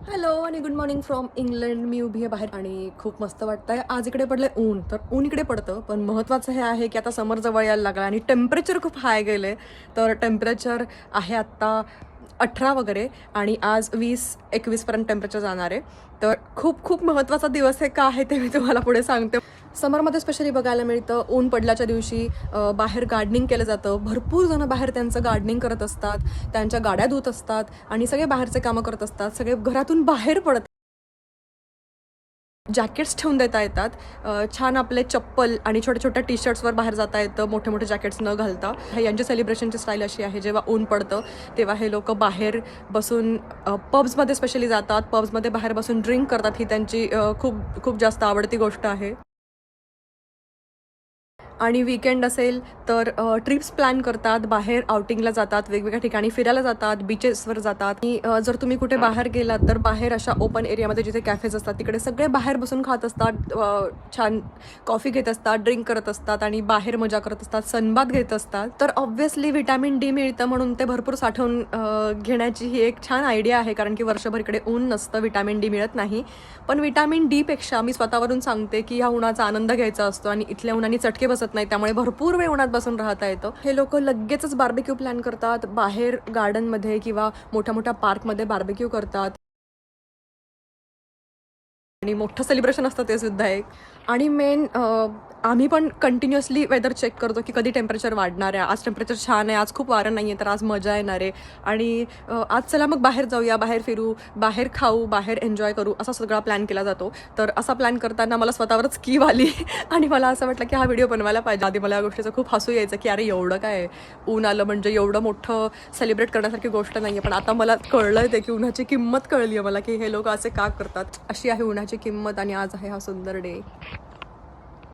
Hello आणि good morning from England. मी उभी आहे बाहेर आणि खूप मस्त वाटतंय. आज इकडे पडलंय ऊन, तर ऊन इकडे पडतं, पण महत्त्वाचं हे आहे की आता समर जवळ यायला लागला आणि टेम्परेचर खूप हाय गेले. तर टेम्परेचर आहे आत्ता 18 वगैरे आणि आज 20-21पर्यंत टेम्परेचर जाणार आहे. तर खूप खूप महत्त्वाचा दिवस आहे. का आहे ते मी तुम्हाला पुढे सांगते. समरमध्ये स्पेशली बघायला मिळतं ऊन पडल्याच्या दिवशी बाहेर गार्डनिंग केलं जातं. भरपूर जण बाहेर त्यांचं गार्डनिंग करत असतात, त्यांच्या गाड्या धुत असतात आणि सगळे बाहेरचे कामं करत असतात. सगळे घरातून बाहेर पडतात. जॅकेट्स ठेवून देता येतात. छान आपले चप्पल आणि छोट्या छोट्या टी शर्ट्सवर बाहेर जाता येतं, मोठे मोठे जॅकेट्स न घालता. हे यांची सेलिब्रेशनची स्टाईल अशी आहे, जेव्हा ऊन पडतं तेव्हा हे लोक बाहेर बसून पब्समध्ये स्पेशली जातात. पब्समध्ये बाहेर बसून ड्रिंक करतात. ही त्यांची खूप खूप जास्त आवडती गोष्ट आहे. आणि वीकेंड असेल तर ट्रिप्स प्लॅन करतात, बाहेर आउटिंगला जातात, वेगवेगळ्या ठिकाणी फिरायला जातात, बीचेसवर जातात. आणि जर तुम्ही कुठे बाहेर गेलात तर बाहेर अशा ओपन एरियामध्ये जिथे कॅफेज असतात तिकडे सगळे बाहेर बसून खात असतात, छान कॉफी घेत असतात, ड्रिंक करत असतात आणि बाहेर मजा करत असतात, सनबाथ घेत असतात. तर ऑब्व्हियसली व्हिटॅमिन डी मिळतं म्हणून ते भरपूर साठवून घेण्याची ही एक छान आयडिया आहे, कारण की वर्षभर इकडे ऊन नसतं, व्हिटॅमिन डी मिळत नाही. पण व्हिटॅमिन डीपेक्षा मी स्वतःवरून सांगते की ह्या उन्हाचा आनंद घ्यायचा असतो आणि इथल्या उन्हाने चटके बसत नाही, त्यामुळे भरपूर वेळ उन्हात बसून राहता येतं. हे लोक लगेचच बार्बेक्यू प्लॅन करतात, बाहेर गार्डनमध्ये किंवा मोठ्या मोठ्या पार्कमध्ये बार्बेक्यू करतात आणि मोठं सेलिब्रेशन असतं ते सुद्धा एक. आणि मेन आम्ही पण कंटिन्युअसली वेदर चेक करतो की कधी टेम्परेचर वाढणार आहे. आज टेम्परेचर छान आहे, आज खूप वारं नाही आहे, तर आज मजा येणार आहे. आणि आज चला मग बाहेर जाऊया, बाहेर फिरू, बाहेर खाऊ, बाहेर एन्जॉय करू, असा सगळा प्लॅन केला जातो. तर असा प्लॅन करताना मला स्वतःवरच कीव आली आणि मला असं वाटलं की हा व्हिडिओ बनवायला पाहिजे. आधी मला या गोष्टीचं खूप हसू यायचं की अरे एवढं काय ऊन आलं म्हणजे एवढं मोठं सेलिब्रेट करण्यासारखी गोष्ट नाही आहे. पण आता मला कळलं ते की उन्हाची किंमत कळली आहे मला, की हे लोक असे का करतात. अशी आहे उन्हाची किंमत आणि आज आहे हा सुंदर डे.